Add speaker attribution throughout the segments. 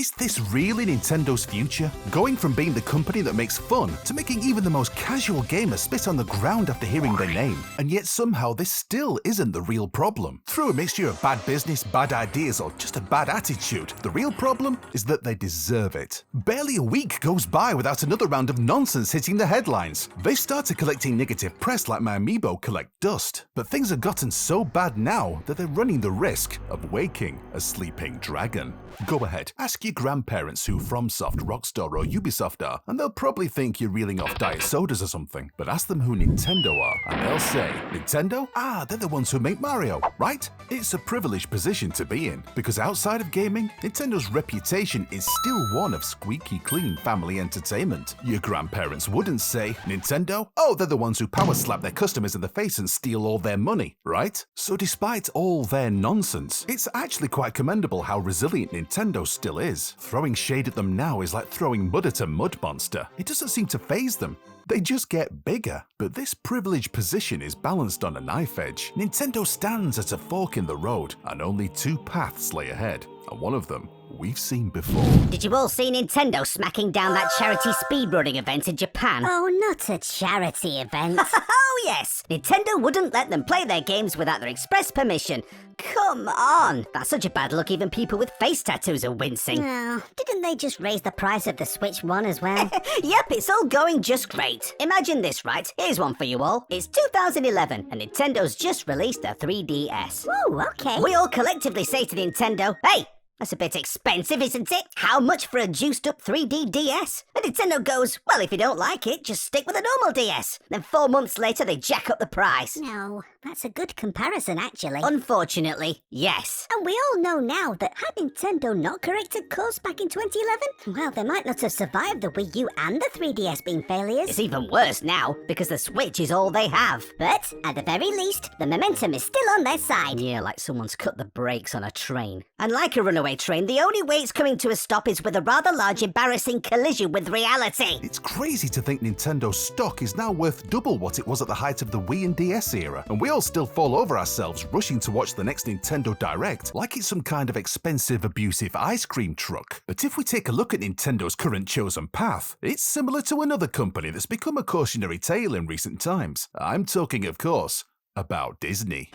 Speaker 1: Is this really Nintendo's future? Going from being the company that makes fun to making even the most casual gamer spit on the ground after hearing their name. And yet somehow this still isn't the real problem. Through a mixture of bad business, bad ideas, or just a bad attitude, the real problem is that they deserve it. Barely a week goes by without another round of nonsense hitting the headlines. They started collecting negative press like my amiibo collect dust. But things have gotten so bad now that they're running the risk of waking a sleeping dragon. Go ahead, ask your grandparents who FromSoft, Rockstar or Ubisoft are, and they'll probably think you're reeling off diet sodas or something. But ask them who Nintendo are, and they'll say, Nintendo? Ah, they're the ones who make Mario, right? It's a privileged position to be in, because outside of gaming, Nintendo's reputation is still one of squeaky clean family entertainment. Your grandparents wouldn't say, Nintendo? Oh, they're the ones who power slap their customers in the face and steal all their money, right? So despite all their nonsense, it's actually quite commendable how resilient Nintendo still is. Throwing shade at them now is like throwing mud at a mud monster. It doesn't seem to faze them. They just get bigger. But this privileged position is balanced on a knife edge. Nintendo stands at a fork in the road, and only two paths lay ahead, and one of them we've seen before.
Speaker 2: Did you all see Nintendo smacking down that charity speedrunning event in Japan?
Speaker 3: Oh, not a charity event.
Speaker 2: Oh yes! Nintendo wouldn't let them play their games without their express permission. Come on! That's such a bad look even people with face tattoos are wincing.
Speaker 3: Oh, didn't they just raise the price of the Switch One as well?
Speaker 2: Yep, it's all going just great. Imagine this, right? Here's one for you all. It's 2011 and Nintendo's just released a 3DS.
Speaker 3: Whoa, okay.
Speaker 2: We all collectively say to Nintendo, hey! That's a bit expensive, isn't it? How much for a juiced-up 3D DS? And Nintendo goes, well, if you don't like it, just stick with a normal DS. Then 4 months later, they jack up the price.
Speaker 3: No, that's a good comparison, actually.
Speaker 2: Unfortunately, yes.
Speaker 3: And we all know now that had Nintendo not corrected course back in 2011, well, they might not have survived the Wii U and the 3DS being failures.
Speaker 2: It's even worse now, because the Switch is all they have.
Speaker 3: But, at the very least, the momentum is still on their side.
Speaker 2: Yeah, like someone's cut the brakes on a train. And like a runaway train, the only way it's coming to a stop is with a rather large embarrassing collision with reality.
Speaker 1: It's crazy to think Nintendo's stock is now worth double what it was at the height of the Wii and DS era, and we all still fall over ourselves rushing to watch the next Nintendo Direct like it's some kind of expensive, abusive ice cream truck. But if we take a look at Nintendo's current chosen path, it's similar to another company that's become a cautionary tale in recent times. I'm talking, of course, about Disney.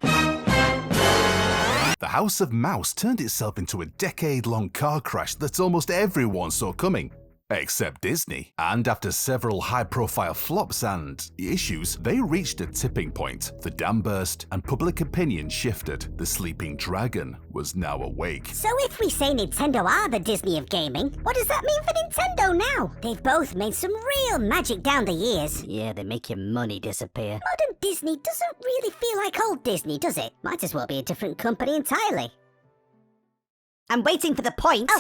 Speaker 1: The House of Mouse turned itself into a decade-long car crash that almost everyone saw coming, except Disney. And after several high-profile flops and issues, they reached a tipping point. The dam burst and public opinion shifted. The sleeping dragon was now awake.
Speaker 3: So if we say Nintendo are the Disney of gaming, what does that mean for Nintendo now? They've both made some real magic down the years.
Speaker 2: Yeah, they make your money disappear.
Speaker 3: Modern Disney doesn't really feel like old Disney, does it? Might as well be a different company entirely.
Speaker 2: I'm waiting for the point.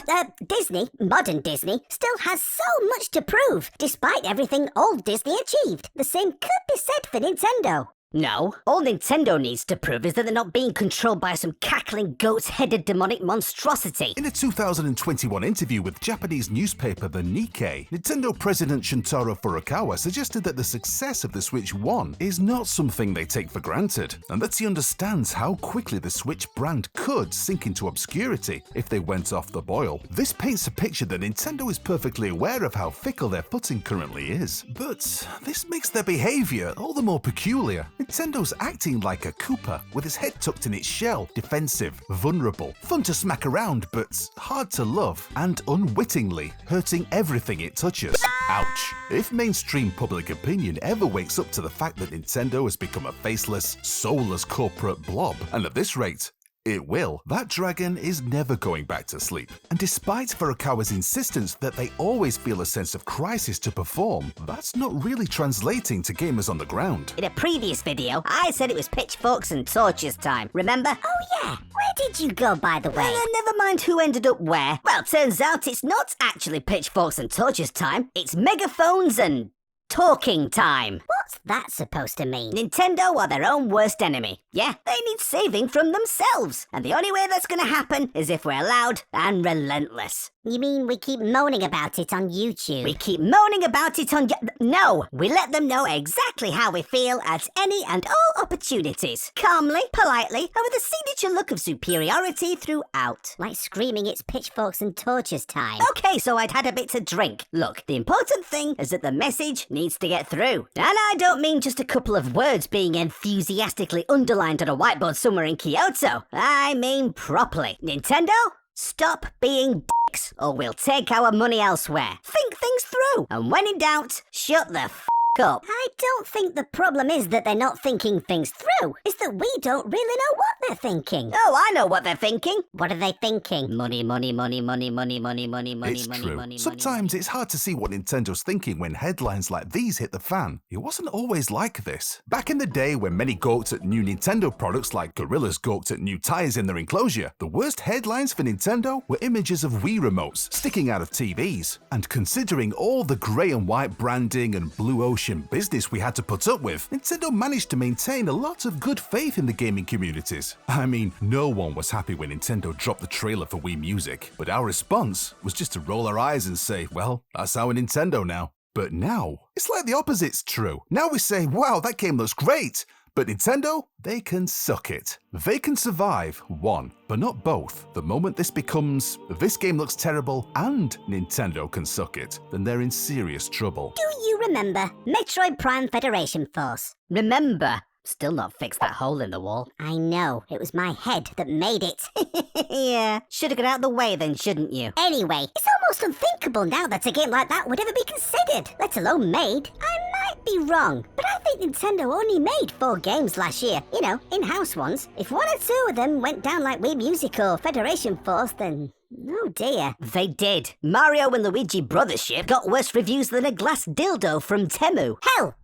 Speaker 3: Disney, modern Disney, still has so much to prove, despite everything old Disney achieved. The same could be said for Nintendo.
Speaker 2: No, all Nintendo needs to prove is that they're not being controlled by some cackling goat's-headed demonic monstrosity.
Speaker 1: In a 2021 interview with Japanese newspaper The Nikkei, Nintendo president Shuntaro Furukawa suggested that the success of the Switch 1 is not something they take for granted, and that he understands how quickly the Switch brand could sink into obscurity if they went off the boil. This paints a picture that Nintendo is perfectly aware of how fickle their footing currently is. But this makes their behavior all the more peculiar. Nintendo's acting like a Koopa, with its head tucked in its shell, defensive, vulnerable, fun to smack around but hard to love, and unwittingly hurting everything it touches. Ouch. If mainstream public opinion ever wakes up to the fact that Nintendo has become a faceless, soulless corporate blob, and at this rate, it will, that dragon is never going back to sleep. And despite Furukawa's insistence that they always feel a sense of crisis to perform, that's not really translating to gamers on the ground.
Speaker 2: In a previous video, I said it was pitchforks and torches time, remember?
Speaker 3: Oh yeah, where did you go, by the way?
Speaker 2: Never mind who ended up where. Well, turns out it's not actually pitchforks and torches time, it's megaphones and talking time.
Speaker 3: What's that supposed to mean?
Speaker 2: Nintendo are their own worst enemy. Yeah, they need saving from themselves. And the only way that's going to happen is if we're loud and relentless.
Speaker 3: You mean we keep moaning about it on YouTube?
Speaker 2: We keep moaning about it on... No, we let them know exactly how we feel at any and all opportunities. Calmly, politely, and with a signature look of superiority throughout.
Speaker 3: Like screaming it's pitchforks and torches time.
Speaker 2: Okay, so I'd had a bit to drink. Look, the important thing is that the message needs to get through. And I don't mean just a couple of words being enthusiastically underlined on a whiteboard somewhere in Kyoto. I mean properly. Nintendo, stop being dicks, or we'll take our money elsewhere. Think things through, and when in doubt, shut the up.
Speaker 3: I don't think the problem is that they're not thinking things through. It's that we don't really know what they're thinking.
Speaker 2: Oh, I know what they're thinking.
Speaker 3: What are they thinking?
Speaker 2: Money, money, money, money, money, money, money, money,
Speaker 1: It's
Speaker 2: money,
Speaker 1: true.
Speaker 2: money.
Speaker 1: Sometimes it's hard to see what Nintendo's thinking when headlines like these hit the fan. It wasn't always like this. Back in the day when many gawked at new Nintendo products like gorillas gawked at new tires in their enclosure, the worst headlines for Nintendo were images of Wii remotes sticking out of TVs. And considering all the grey and white branding and blue ocean business we had to put up with, Nintendo managed to maintain a lot of good faith in the gaming communities. I mean, no one was happy when Nintendo dropped the trailer for Wii Music, but our response was just to roll our eyes and say, well, that's our Nintendo now. But now, it's like the opposite's true. Now we say, wow, that game looks great. But Nintendo, they can suck it. They can survive one, but not both. The moment this becomes, this game looks terrible and Nintendo can suck it, then they're in serious trouble.
Speaker 3: Do you remember Metroid Prime Federation Force?
Speaker 2: Remember, still not fixed that hole in the wall.
Speaker 3: I know, it was my head that made it.
Speaker 2: Yeah, should have got out the way then, shouldn't you?
Speaker 3: Anyway, it's almost unthinkable now that a game like that would ever be considered, let alone made. I might be wrong, but I think Nintendo only made 4 games last year. You know, in-house ones. If 1 or 2 of them went down like Wii Music or Federation Force, then... oh dear.
Speaker 2: They did. Mario and Luigi Brothership got worse reviews than a glass dildo from Temu.
Speaker 3: Hell!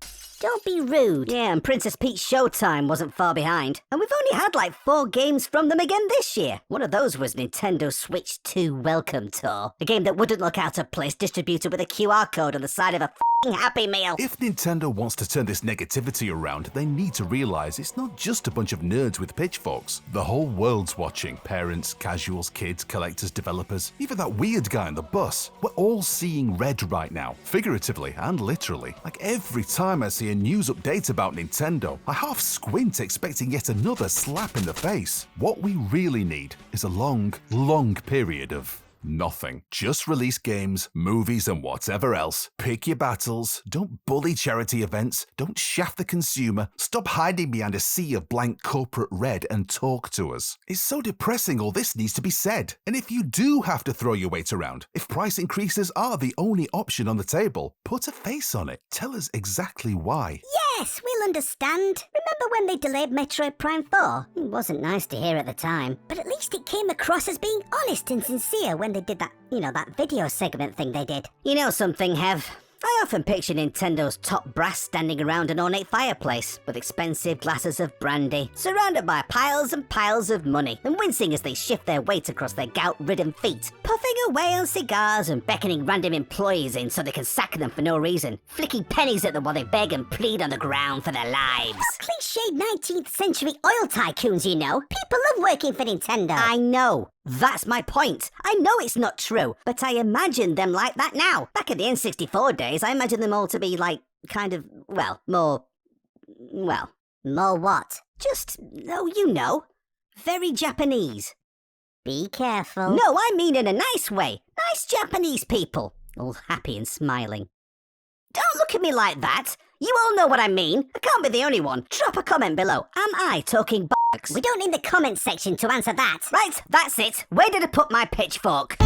Speaker 3: Don't be rude.
Speaker 2: Yeah, and Princess Peach Showtime wasn't far behind. And we've only had like 4 games from them again this year. One of those was Nintendo Switch 2 Welcome Tour. A game that wouldn't look out of place distributed with a QR code on the side of a Happy Meal.
Speaker 1: If Nintendo wants to turn this negativity around, they need to realize it's not just a bunch of nerds with pitchforks. The whole world's watching. Parents, casuals, kids, collectors, developers, even that weird guy on the bus. We're all seeing red right now, figuratively and literally. Like every time I see a news update about Nintendo, I half squint expecting yet another slap in the face. What we really need is a long, long period of nothing. Just release games, movies, and whatever else. Pick your battles. Don't bully charity events. Don't shaft the consumer. Stop hiding behind a sea of blank corporate red and talk to us. It's so depressing all this needs to be said. And if you do have to throw your weight around, if price increases are the only option on the table, put a face on it. Tell us exactly why.
Speaker 3: Yes, we'll understand. Remember when they delayed Metroid Prime 4? It wasn't nice to hear at the time, but at least it came across as being honest and sincere when they did that, that video segment thing they did.
Speaker 2: You know something, Hev? I often picture Nintendo's top brass standing around an ornate fireplace with expensive glasses of brandy, surrounded by piles and piles of money, and wincing as they shift their weight across their gout-ridden feet, puffing away on cigars and beckoning random employees in so they can sack them for no reason, flicking pennies at them while they beg and plead on the ground for their lives.
Speaker 3: Cliched 19th century oil tycoons, you know. People love working for Nintendo.
Speaker 2: I know. That's my point. I know it's not true, but I imagine them like that now. Back in the N64 days, I imagined them all to be like, more
Speaker 3: what?
Speaker 2: just, you know, very Japanese.
Speaker 3: Be careful.
Speaker 2: No, I mean in a nice way. Nice Japanese people. All happy and smiling. Don't look at me like that. You all know what I mean. I can't be the only one. Drop a comment below. Am I talking bollocks?
Speaker 3: We don't need the comment section to answer that.
Speaker 2: Right, that's it. Where did I put my pitchfork?